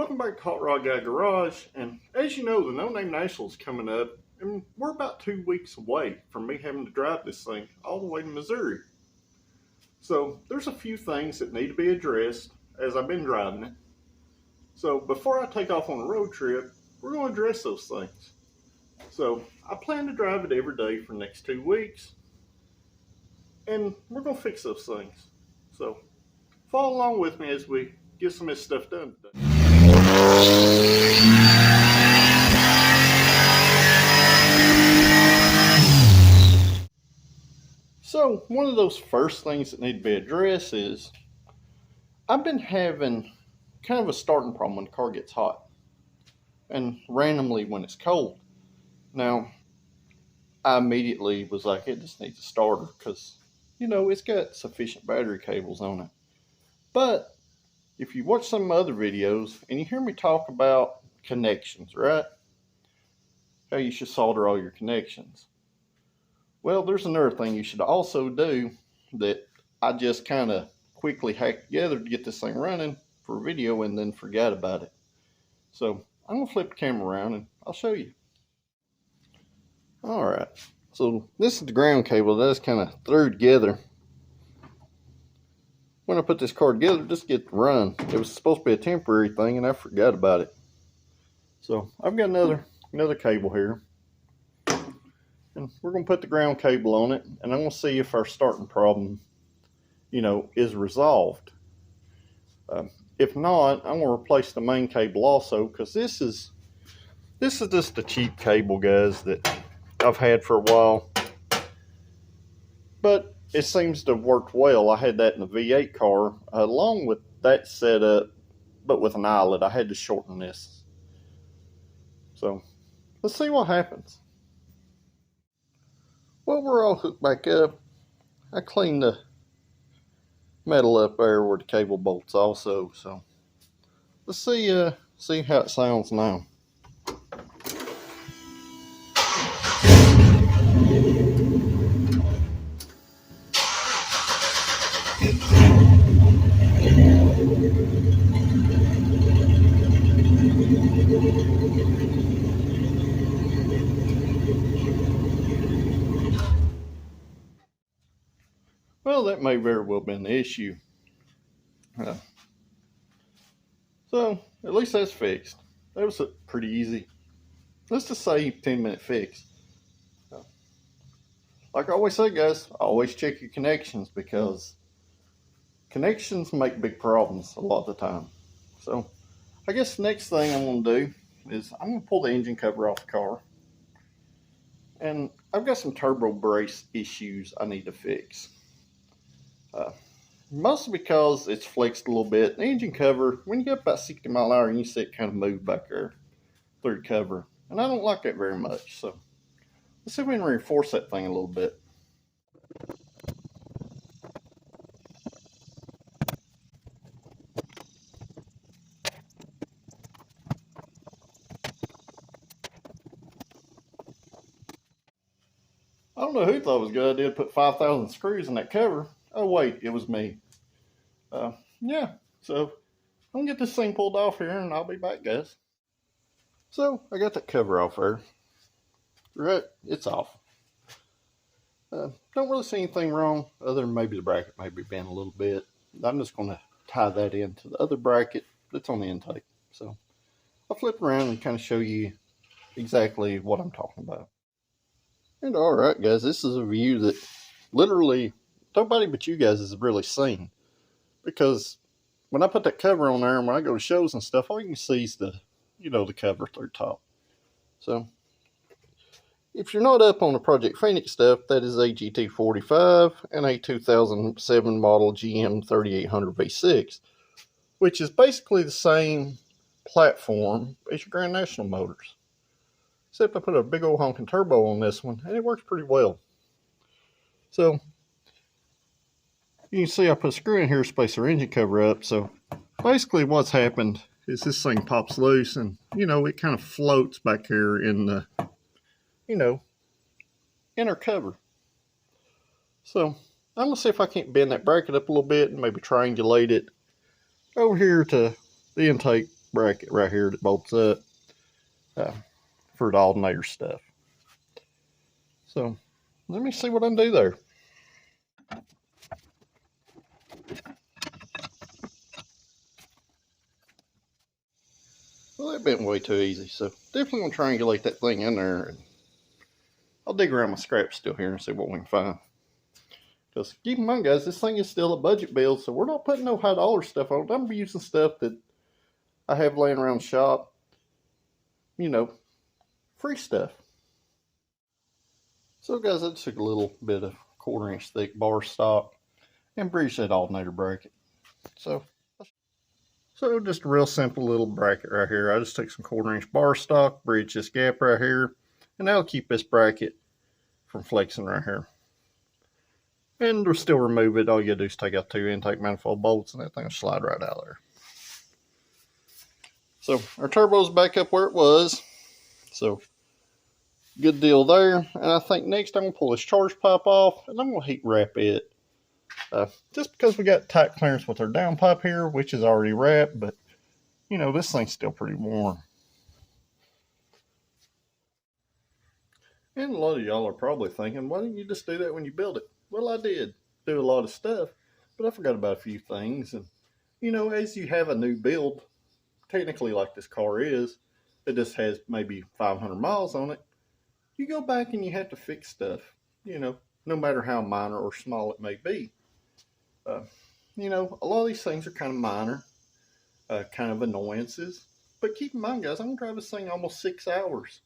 Welcome back to Hot Rod Guy Garage, and as you know, the No Name Nationals coming up, and we're about 2 weeks away from me having to drive this thing all the way to Missouri. So there's a few things that need to be addressed as I've been driving it. So before I take off on a road trip, we're going to address those things. So I plan to drive it every day for the next 2 weeks, and we're going to fix those things. So follow along with me as we get some of this stuff done today. So one of those first things that need to be addressed is I've been having kind of a starting problem when the car gets hot and randomly when it's cold. Now, I immediately was like, it just needs a starter because, it's got sufficient battery cables on it. But if you watch some other videos and you hear me talk about connections, right? How you should solder all your connections. Well, there's another thing you should also do that I just kind of quickly hacked together to get this thing running for a video and then forgot about it. So I'm going to flip the camera around and I'll show you. Alright, so this is the ground cable that I just kind of threw together. When I put this car together, just get to run. It was supposed to be a temporary thing and I forgot about it. So I've got another cable here. And we're going to put the ground cable on it, and I'm going to see if our starting problem, is resolved. If not, I'm going to replace the main cable also, because this is just a cheap cable, guys, that I've had for a while. But it seems to have worked well. I had that in the V8 car, along with that setup, but with an eyelet. I had to shorten this. So let's see what happens. Well, we're all hooked back up. I cleaned the metal up there where the cable bolts also. So let's see how it sounds now. Well, that may very well have been the issue. So, at least that's fixed. That was pretty easy. Let's just say 10-minute fix. Like I always say, guys, always check your connections because connections make big problems a lot of the time. So, I guess the next thing I'm going to do is I'm going to pull the engine cover off the car. And I've got some turbo brace issues I need to fix. Mostly because it's flexed a little bit. The engine cover, when you get about 60 mile an hour, you see it kind of move back there through the cover. And I don't like that very much. So let's see if we can reinforce that thing a little bit. I don't know who thought it was a good idea to put 5,000 screws in that cover. Oh wait, it was me. Yeah, so I'm going to get this thing pulled off here and I'll be back, guys. So, I got that cover off there. Right, it's off. Don't really see anything wrong, other than maybe the bracket may be bent a little bit. I'm just going to tie that into the other bracket that's on the intake. So, I'll flip around and kind of show you exactly what I'm talking about. And alright guys, this is a view that literally nobody but you guys has really seen. Because when I put that cover on there and when I go to shows and stuff, all you can see is the cover through top. So, if you're not up on the Project Phoenix stuff, that is a GT45 and a 2007 model GM 3800 V6, which is basically the same platform as your Grand National motors. Except I put a big old honking turbo on this one, and it works pretty well. So, you can see I put a screw in here to space our engine cover up. So basically what's happened is this thing pops loose and, it kind of floats back here in the, inner cover. So I'm going to see if I can't bend that bracket up a little bit and maybe triangulate it over here to the intake bracket right here that bolts up for the alternator stuff. So let me see what I can do there. Well, that bent way too easy, so definitely gonna triangulate that thing in there, and I'll dig around my scraps still here and see what we can find. Because keep in mind, guys, this thing is still a budget build, so we're not putting no high dollar stuff on it. I'm gonna be using stuff that I have laying around the shop, you know, free stuff. So guys, I just took a little bit of 1/4 inch thick bar stock and bridged that alternator bracket. So just a real simple little bracket right here. I just took some 1/4 inch bar stock, bridged this gap right here, and that'll keep this bracket from flexing right here. And to still remove it, all you gotta do is take out 2 intake manifold bolts and that thing will slide right out of there. So our turbo's back up where it was. So good deal there. And I think next I'm gonna pull this charge pipe off and I'm gonna heat wrap it. Just because we got tight clearance with our downpipe here, which is already wrapped, but you know, this thing's still pretty warm. And a lot of y'all are probably thinking, why didn't you just do that when you built it? Well, I did do a lot of stuff, but I forgot about a few things. And you know, as you have a new build, technically like this car is, it just has maybe 500 miles on it, you go back and you have to fix stuff, you know, no matter how minor or small it may be. You know, a lot of these things are kind of minor, kind of annoyances. But keep in mind, guys, I'm going to drive this thing almost 6 hours.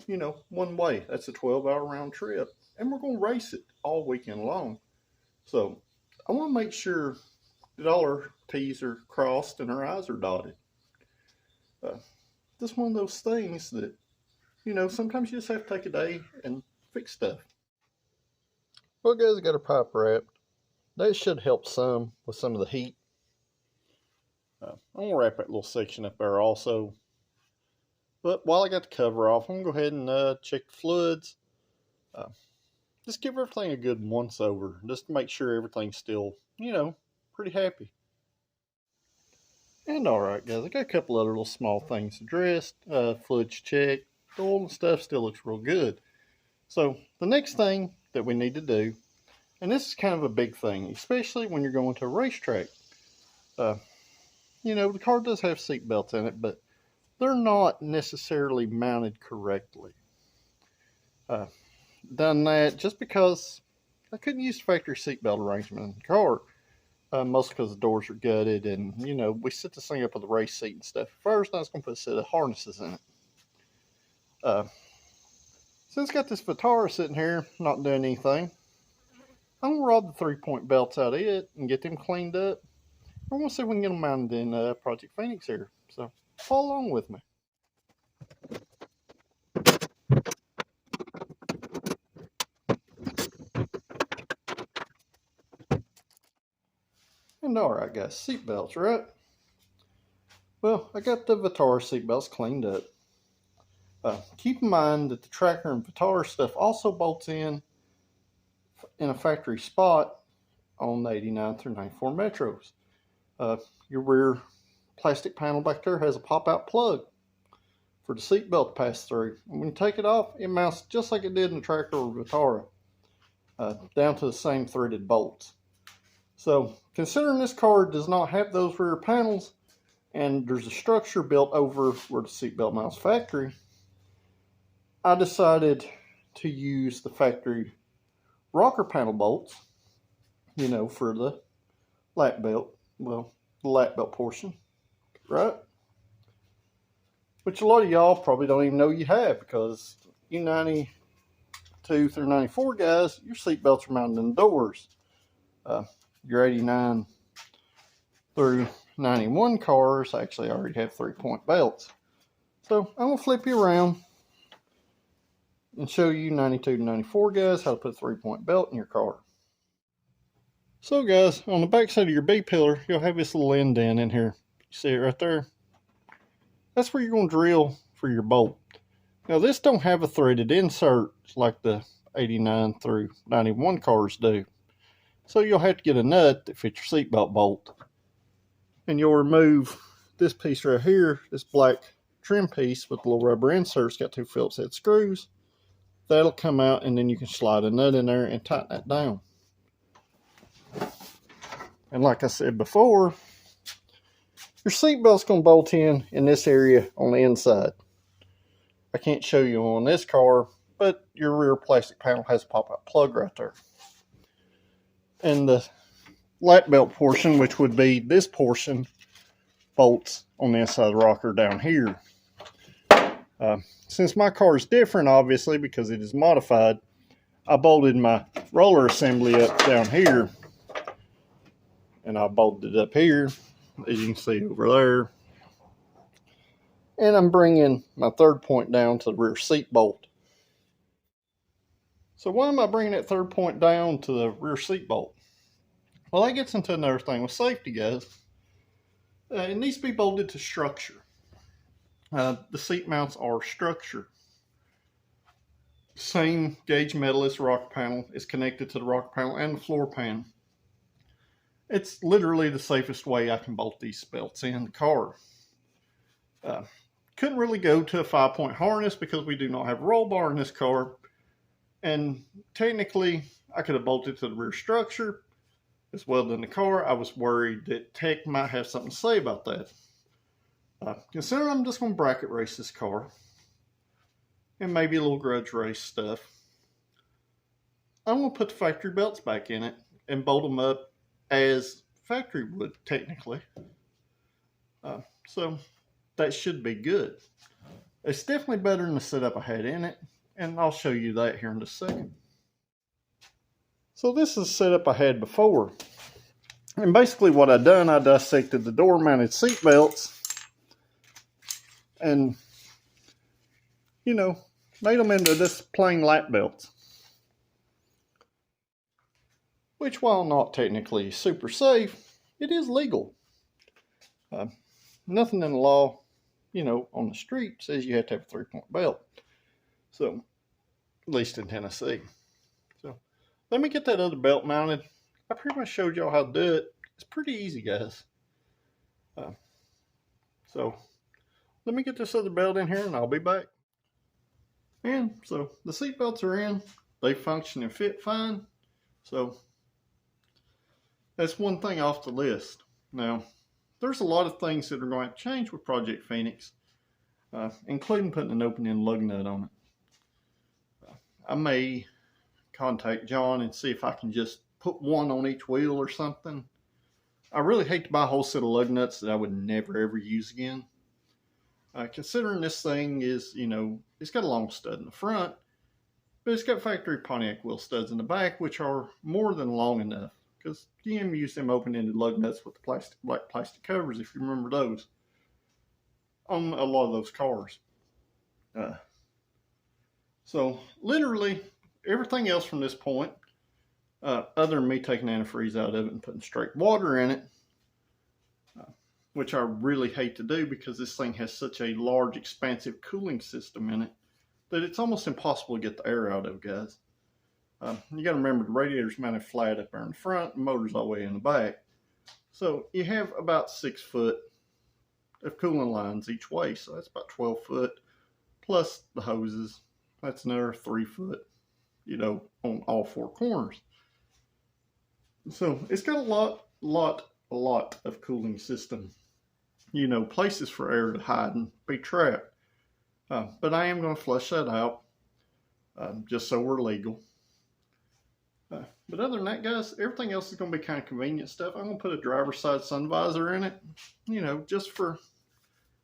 You know, one way. That's a 12-hour round trip. And we're going to race it all weekend long. So I want to make sure that all our T's are crossed and our I's are dotted. Just one of those things that, you know, sometimes you just have to take a day and fix stuff. Well, guys, I got our pipe wrapped. That should help some with some of the heat. I'm going to wrap that little section up there also. But while I got the cover off, I'm going to go ahead and check the fluids. Just give everything a good once over, just to make sure everything's still, you know, pretty happy. And alright guys, I got a couple other little small things addressed. Fluids checked. The oil and stuff still looks real good. So the next thing that we need to do, and this is kind of a big thing, especially when you're going to a racetrack. You know, the car does have seat belts in it, but they're not necessarily mounted correctly. Done that just because I couldn't use the factory seatbelt arrangement in the car. Mostly because the doors are gutted, and you know, we set this thing up with a race seat and stuff. First, I was going to put a set of harnesses in it. Since I got this Vitara sitting here, not doing anything, I'm going to rob the 3-point belts out of it and get them cleaned up. We're going to see if we can get them mounted in Project Phoenix here. So follow along with me. And alright guys, seat belts, right? Well, I got the Vitara seat belts cleaned up. Keep in mind that the Tracker and Vitara stuff also bolts in a factory spot on the 89 through 94 Metros. Your rear plastic panel back there has a pop-out plug for the seat belt to pass through. And when you take it off, it mounts just like it did in the Tracker or Vitara, down to the same threaded bolts. So, considering this car does not have those rear panels, and there's a structure built over where the seatbelt mounts factory, I decided to use the factory rocker panel bolts, you know, for the lap belt, well, the lap belt portion, right? Which a lot of y'all probably don't even know you have, because you 92 through 94 guys, your seatbelts are mounted in the doors. Your 89 through 91 cars actually already have 3-point belts. So I'm going to flip you around and show you 92 to 94 guys how to put a 3-point belt in your car. So guys, on the back side of your B-pillar, you'll have this little indent in here. You see it right there? That's where you're going to drill for your bolt. Now this don't have a threaded insert like the 89 through 91 cars do. So you'll have to get a nut that fits your seatbelt bolt. And you'll remove this piece right here, this black trim piece with the little rubber inserts, got 2 Phillips head screws. That'll come out, and then you can slide a nut in there and tighten that down. And like I said before, your seatbelt's going to bolt in this area on the inside. I can't show you on this car, but your rear plastic panel has a pop-out plug right there. And the lap belt portion, which would be this portion, bolts on the inside of the rocker down here. Since my car is different, obviously, because it is modified, I bolted my roller assembly up down here. And I bolted it up here, as you can see over there. And I'm bringing my 3rd point down to the rear seat bolt. So why am I bringing that 3rd point down to the rear seat bolt? Well, that gets into another thing with safety, guys. It needs to be bolted to structure. The seat mounts are structure. Same gauge metal as the rocker panel is connected to the rocker panel and the floor pan. It's literally the safest way I can bolt these belts in the car. Couldn't really go to a 5-point harness because we do not have a roll bar in this car. And technically, I could have bolted to the rear structure as well in the car. I was worried that tech might have something to say about that. Considering I'm just going to bracket race this car, and maybe a little grudge race stuff, I'm going to put the factory belts back in it and bolt them up as factory would, technically. So that should be good. It's definitely better than the setup I had in it, and I'll show you that here in just a second. So this is the setup I had before. And basically what I done, I dissected the door mounted seat belts and, you know, made them into just plain lap belts. Which, while not technically super safe, it is legal. Nothing in the law, you know, on the street says you have to have a 3-point belt. So, at least in Tennessee. So, let me get that other belt mounted. I pretty much showed y'all how to do it. It's pretty easy, guys. So, let me get this other belt in here and I'll be back. And so, the seat belts are in. They function and fit fine. So, that's one thing off the list. Now, there's a lot of things that are going to change with Project Phoenix, including putting an open-end lug nut on it. I may contact John and see if I can just put one on each wheel or something. I really hate to buy a whole set of lug nuts that I would never ever use again. Considering this thing is, you know, it's got a long stud in the front, but it's got factory Pontiac wheel studs in the back, which are more than long enough. Because GM used them open-ended lug nuts with the black plastic covers, if you remember those, on a lot of those cars. So literally everything else from this point, other than me taking antifreeze out of it and putting straight water in it, which I really hate to do because this thing has such a large, expansive cooling system in it that it's almost impossible to get the air out of, guys. You got to remember the radiator's mounted flat up there in the front, the motor's all the way in the back. So you have about 6 foot of cooling lines each way. So that's about 12 foot plus the hoses. That's another 3 foot, you know, on all 4 corners. So it's got a lot of cooling system. You know, places for air to hide and be trapped. But I am going to flush that out just so we're legal. But other than that, guys, everything else is going to be kind of convenient stuff. I'm going to put a driver's side sun visor in it, you know, just for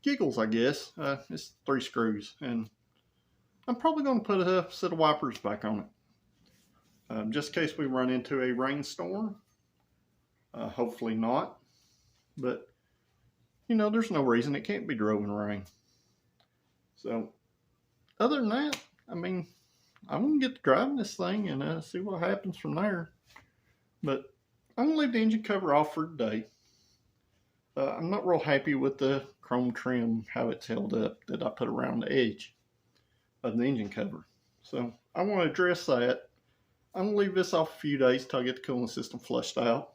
giggles, I guess. It's 3 screws, and I'm probably going to put a set of wipers back on it, just in case we run into a rainstorm. Hopefully not, but, you know, there's no reason it can't be drove in rain. So, other than that, I mean, I'm going to get to driving this thing and see what happens from there. But I'm going to leave the engine cover off for today. I'm not real happy with the chrome trim, how it's held up that I put around the edge of the engine cover. So I want to address that. I'm going to leave this off a few days till I get the cooling system flushed out.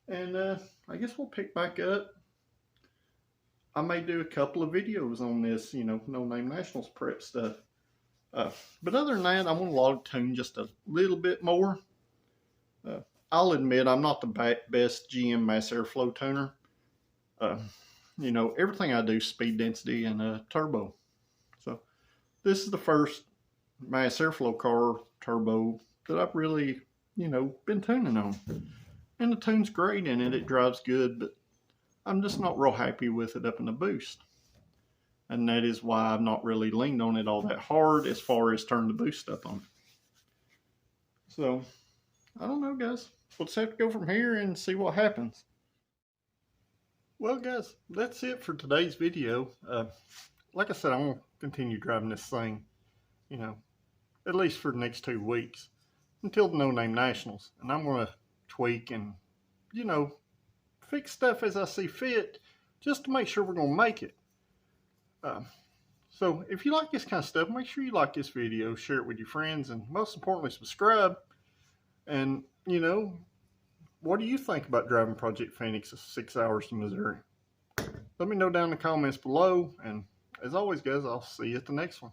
And I guess we'll pick back up I may do a couple of videos on this, you know, No Name Nationals prep stuff. But other than that, I want to log tune just a little bit more. I'll admit I'm not the best GM mass airflow tuner. You know, everything I do speed density and turbo. So this is the first mass airflow car turbo that I've really, you know, been tuning on. And the tune's great in it, it drives good, but I'm just not real happy with it up in the boost. And that is why I've not really leaned on it all that hard as far as turning the boost up on it. So, I don't know, guys. We'll just have to go from here and see what happens. Well, guys, that's it for today's video. Like I said, I'm going to continue driving this thing, you know, at least for the next 2 weeks until the No Name Nationals. And I'm going to tweak and, you know, fix stuff as I see fit just to make sure we're going to make it. So if you like this kind of stuff, make sure you like this video, share it with your friends, and most importantly, subscribe. And, you know, what do you think about driving Project Phoenix 6 hours to Missouri? Let me know down in the comments below. And as always, guys, I'll see you at the next one.